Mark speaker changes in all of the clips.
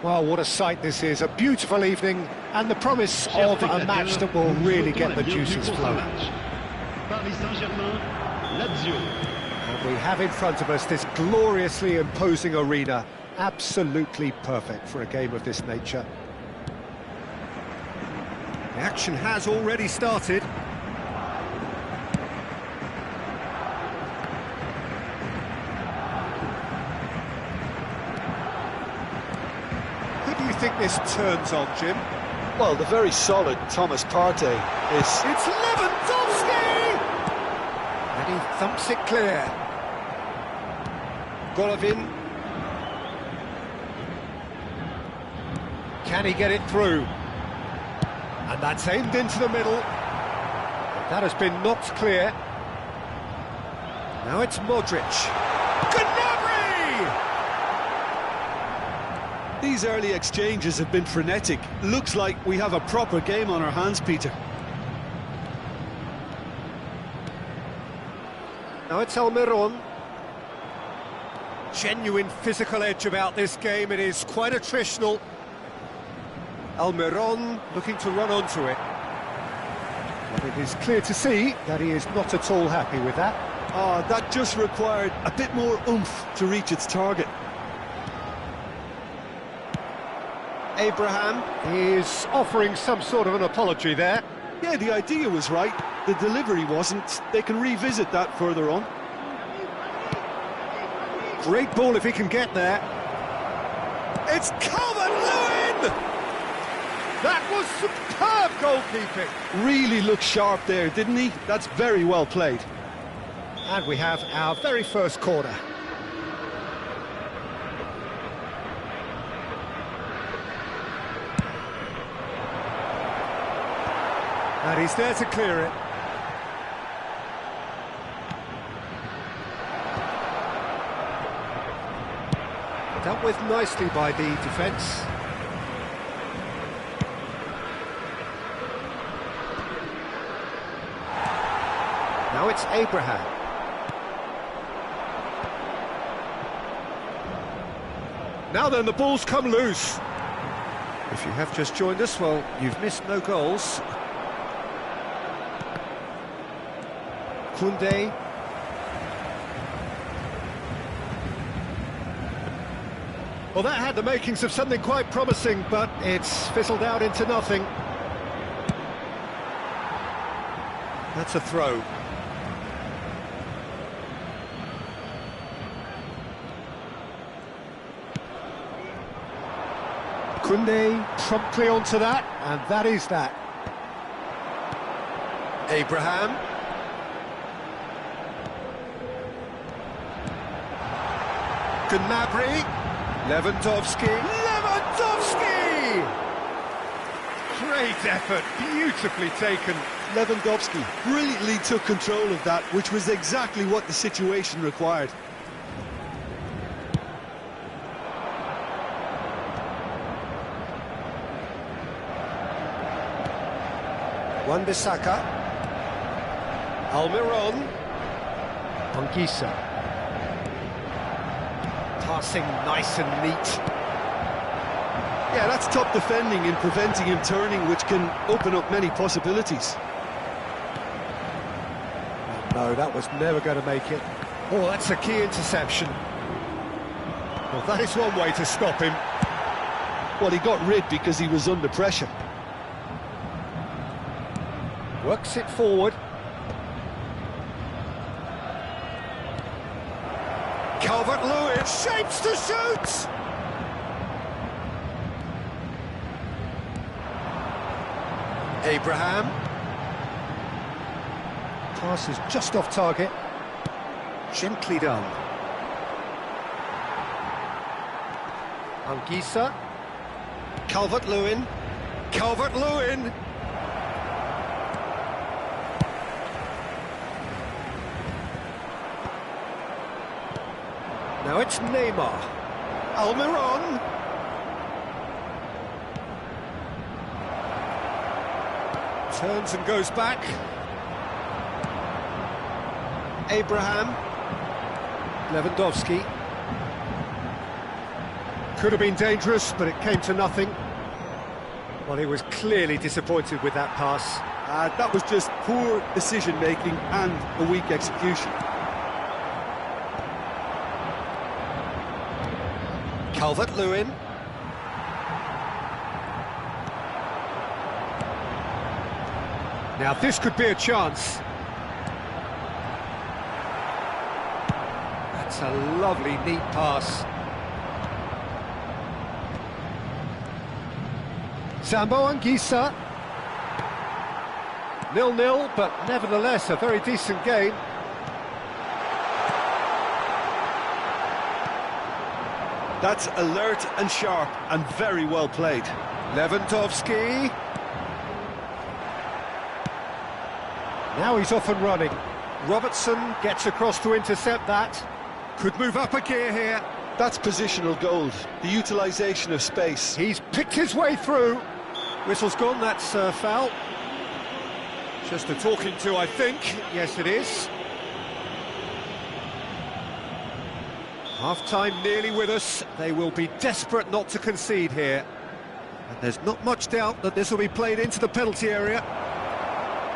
Speaker 1: Well, what a sight this is, a beautiful evening, and the promise of a match that will really get the juices flowing. And we have in front of us this gloriously imposing arena, absolutely perfect for a game of this nature. The action has already started. Who do you think this turns on, Jim?
Speaker 2: Well, the very solid Thomas Partey is...
Speaker 1: It's Lewandowski! And he thumps it clear. Golovin. Can he get it through? And that's aimed into the middle. But that has been knocked clear. Now it's Modric. Gnabry!
Speaker 2: These early exchanges have been frenetic. Looks like we have a proper game on our hands, Peter.
Speaker 1: Now it's Almiron. Genuine physical edge about this game. It is quite attritional. Almiron looking to run onto it. But it is clear to see that he is not at all happy with that.
Speaker 2: That just required a bit more oomph to reach its target.
Speaker 1: Abraham is offering some sort of an apology there.
Speaker 2: Yeah, the idea was right. The delivery wasn't. They can revisit that further on.
Speaker 1: Great ball if he can get there. It's Calvert-Lewin! That was superb goalkeeping.
Speaker 2: Really looked sharp there, didn't he? That's very well played.
Speaker 1: And we have our very first corner. And he's there to clear it. Dealt with nicely by the defence. Now it's Abraham. Now then, the ball's come loose. If you have just joined us, well, you've missed no goals. Koundé. Well, that had the makings of something quite promising, but it's fizzled out into nothing. That's a throw. Koundé promptly onto that, and that is that. Abraham. Gnabry. Lewandowski. Great effort, beautifully taken.
Speaker 2: Lewandowski brilliantly took control of that, which was exactly what the situation required.
Speaker 1: Wan-Bissaka. Almiron. Anguissa. Passing nice and neat.
Speaker 2: Yeah, that's top defending in preventing him turning, which can open up many possibilities.
Speaker 1: No, that was never going to make it. Oh, that's a key interception. Well, that is one way to stop him.
Speaker 2: Well, he got rid because he was under pressure.
Speaker 1: Works it forward. Calvert-Lewin shapes to shoot! Abraham. Pass is just off target. Gently done. Anguissa. Calvert-Lewin. Calvert-Lewin! Now it's Neymar. Almiron. Turns and goes back. Abraham. Lewandowski. Could have been dangerous, but it came to nothing. Well, he was clearly disappointed with that pass.
Speaker 2: That was just poor decision-making and a weak execution.
Speaker 1: Calvert-Lewin. Now this could be a chance. That's a lovely, neat pass. Sambo Anguissa. 0-0, but nevertheless a very decent game.
Speaker 2: That's alert and sharp and very well played.
Speaker 1: Lewandowski. Now he's off and running. Robertson gets across to intercept that. Could move up a gear here.
Speaker 2: That's positional gold, the utilisation of space.
Speaker 1: He's picked his way through. Whistle's gone, that's a foul. Just a talking to, I think. Yes, it is. Half-time nearly with us. They will be desperate not to concede here. And there's not much doubt that this will be played into the penalty area.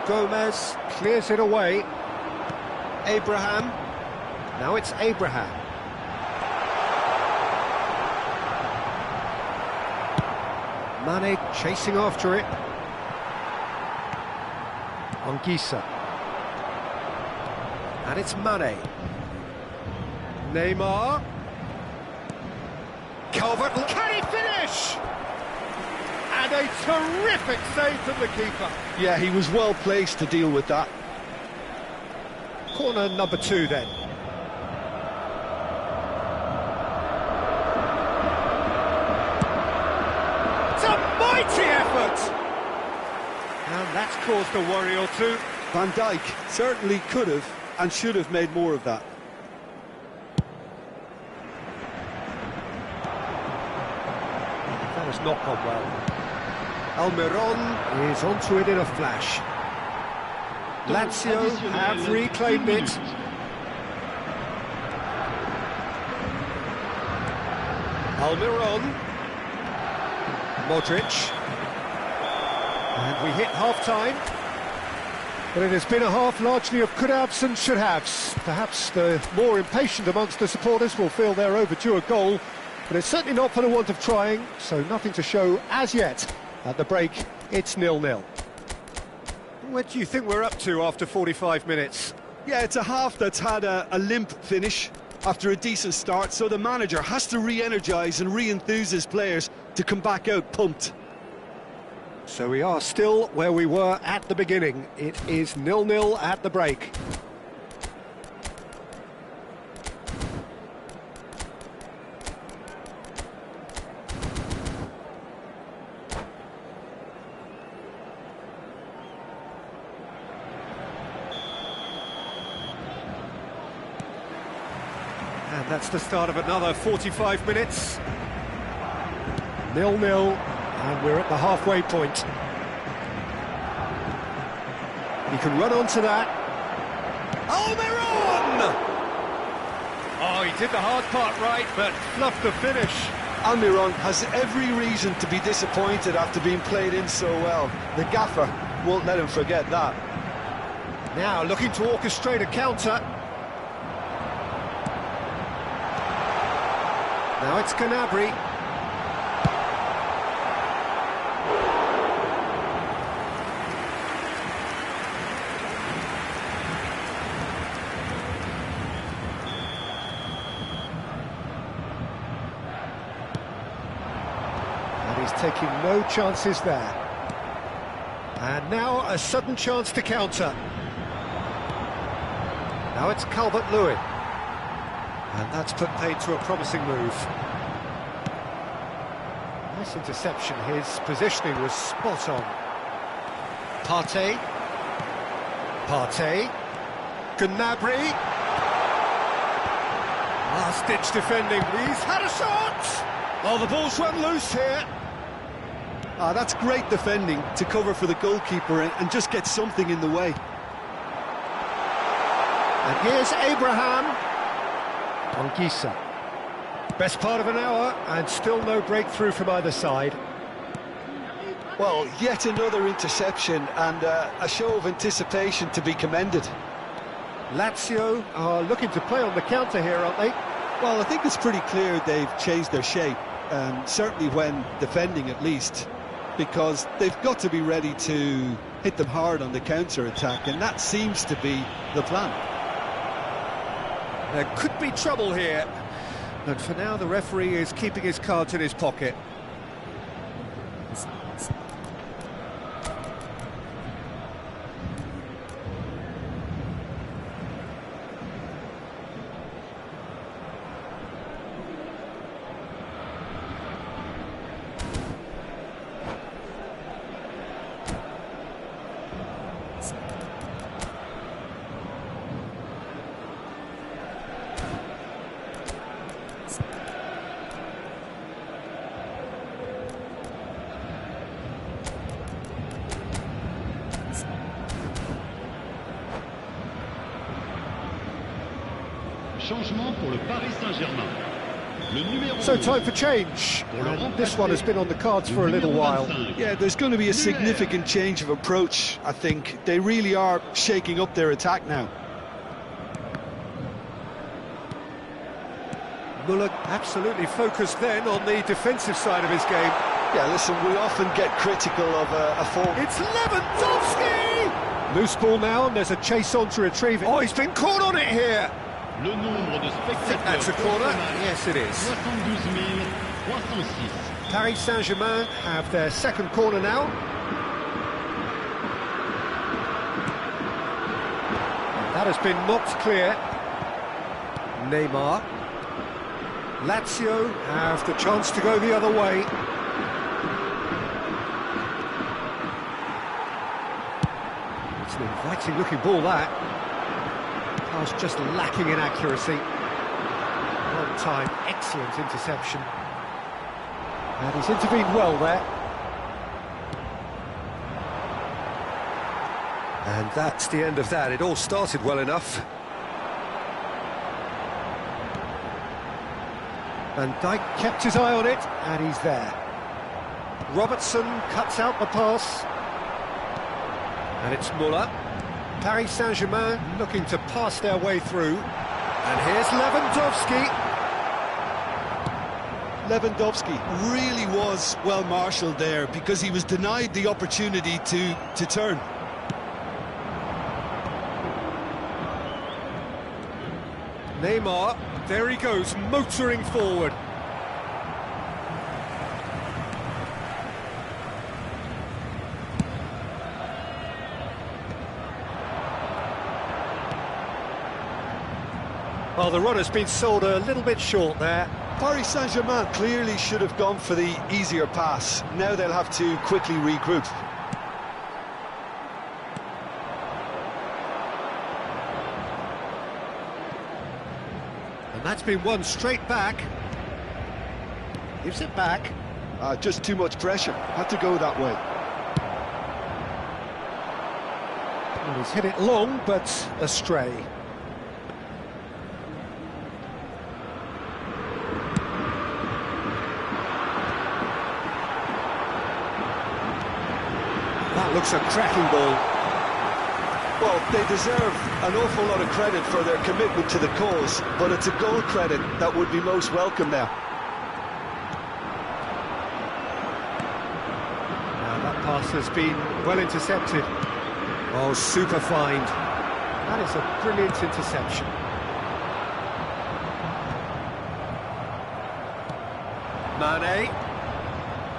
Speaker 1: Gomez clears it away. Abraham. Now it's Abraham. Mane chasing after it. Anguissa. And it's Mane. Neymar. Calvert. Can he finish? And a terrific save from the keeper.
Speaker 2: Yeah, he was well placed to deal with that.
Speaker 1: Corner number 2 then. It's a mighty effort! And that's caused a worry or two.
Speaker 2: Van Dijk certainly could have and should have made more of that.
Speaker 1: That has not gone well. Almiron is onto it in a flash. Lazio have reclaimed it. Almiron. Modric. And we hit half-time. But it has been a half largely of could-haves and should-haves. Perhaps the more impatient amongst the supporters will feel they're overdue a goal, but it's certainly not for the want of trying, so nothing to show as yet. At the break, it's 0-0. What do you think we're up to after 45 minutes?
Speaker 2: Yeah, it's a half that's had a limp finish after a decent start, so the manager has to re-energise and re-enthuse his players to come back out pumped.
Speaker 1: So we are still where we were at the beginning. It is 0-0 at the break. And that's the start of another 45 minutes. 0-0. And we're at the halfway point. He can run onto that. Almiron! Oh, he did the hard part right, but fluffed the finish.
Speaker 2: Almiron has every reason to be disappointed after being played in so well. The gaffer won't let him forget that.
Speaker 1: Now looking to orchestrate a counter. Now it's Gnabry. Taking no chances there. And now a sudden chance to counter. Now it's Calvert-Lewin. And that's put paid to a promising move. Nice interception. His positioning was spot on. Partey. Gnabry. Last-ditch defending. He's had a shot! Oh, the ball's run loose here.
Speaker 2: That's great defending to cover for the goalkeeper and just get something in the way.
Speaker 1: And here's Abraham. Anguissa. Best part of an hour, and still no breakthrough from either side.
Speaker 2: Well, yet another interception, and a show of anticipation to be commended.
Speaker 1: Lazio are looking to play on the counter here, aren't they?
Speaker 2: Well, I think it's pretty clear they've changed their shape, certainly when defending at least, because they've got to be ready to hit them hard on the counter-attack, and that seems to be the plan.
Speaker 1: There could be trouble here, and for now the referee is keeping his cards in his pocket.
Speaker 3: Changement pour le Paris Saint-Germain. Le numéro
Speaker 1: So time for change, and this one has been on the cards for a little while.
Speaker 2: Yeah, there's going to be a significant change of approach, I think. They really are shaking up their attack now.
Speaker 1: Muller absolutely focused then on the defensive side of his game.
Speaker 2: Yeah, listen, we often get critical of a form.
Speaker 1: It's Lewandowski! Loose ball now, and there's a chase on to retrieve it. Oh, he's been caught on it here!
Speaker 3: Le nombre de spectateurs.
Speaker 1: That's a corner. Yes, it is.
Speaker 3: 72,306.
Speaker 1: Paris Saint-Germain have their second corner now. That has been knocked clear. Neymar. Lazio have the chance to go the other way. It's an inviting looking ball, that. Pass just lacking in accuracy. One time, excellent interception. And he's intervened well there. And that's the end of that. It all started well enough. Van Dijk kept his eye on it, and he's there. Robertson cuts out the pass. And it's Muller. Paris Saint-Germain looking to pass their way through. And here's Lewandowski.
Speaker 2: Lewandowski really was well marshalled there because he was denied the opportunity to turn.
Speaker 1: Neymar, there he goes, motoring forward. Well, the run has been sold a little bit short there.
Speaker 2: Paris Saint-Germain clearly should have gone for the easier pass. Now they'll have to quickly regroup.
Speaker 1: And that's been won straight back. Gives it back.
Speaker 2: Just too much pressure. Had to go that way.
Speaker 1: Well, he's hit it long, but astray. That looks a cracking ball.
Speaker 2: Well, they deserve an awful lot of credit for their commitment to the cause, but it's a goal credit that would be most welcome now.
Speaker 1: Now that pass has been well intercepted. Oh, super find. That is a brilliant interception. Mane.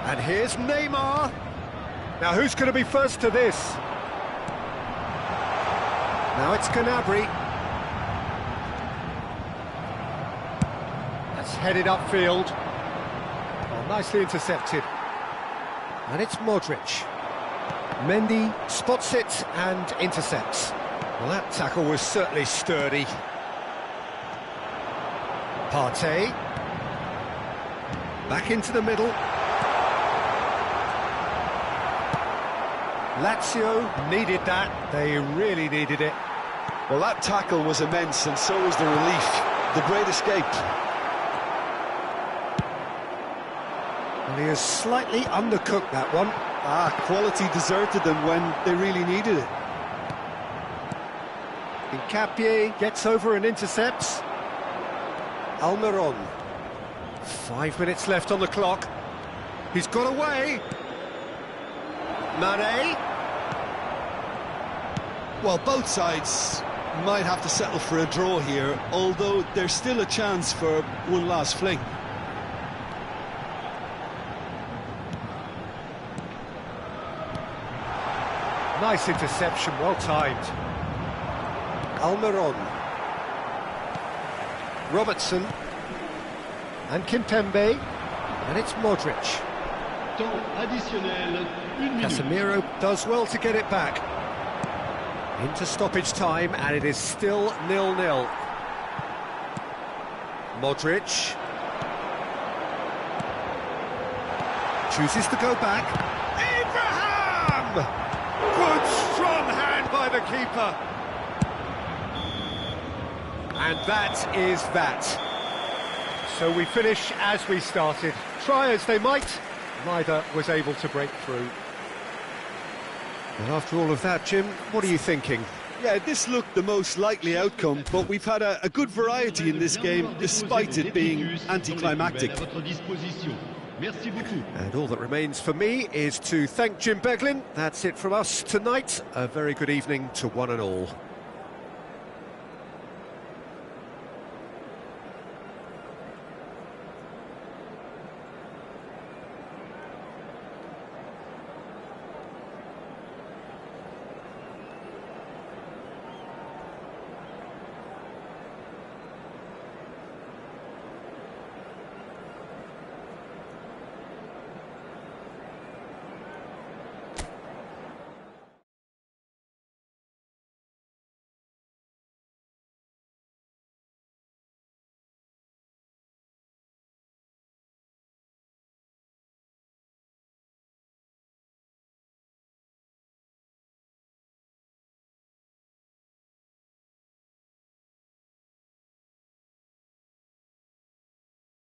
Speaker 1: And here's Neymar. Now who's going to be first to this? Now it's Gnabry. That's headed upfield. Oh, nicely intercepted. And it's Modric. Mendy spots it and intercepts. Well, that tackle was certainly sturdy. Partey. Back into the middle. Lazio needed that. They really needed it.
Speaker 2: Well, that tackle was immense, and so was the relief. The great escape.
Speaker 1: He has slightly undercooked that one.
Speaker 2: Quality deserted them when they really needed it.
Speaker 1: Hincapié gets over and intercepts. Almiron. 5 minutes left on the clock. He's got away. Mane.
Speaker 2: Well, both sides might have to settle for a draw here, although there's still a chance for one last fling.
Speaker 1: Nice interception, well timed. Almiron. Robertson. And Kimpembe. And it's Modric.
Speaker 3: Temps additionnel, 1 minute.
Speaker 1: Casemiro does well to get it back. Into stoppage time, and it is still 0-0. Modric. Chooses to go back. Abraham! Good, strong hand by the keeper. And that is that. So we finish as we started. Try as they might, neither was able to break through. And after all of that, Jim, what are you thinking?
Speaker 2: Yeah, this looked the most likely outcome, but we've had a good variety in this game, despite it being anticlimactic.
Speaker 1: And all that remains for me is to thank Jim Beglin. That's it from us tonight. A very good evening to one and all.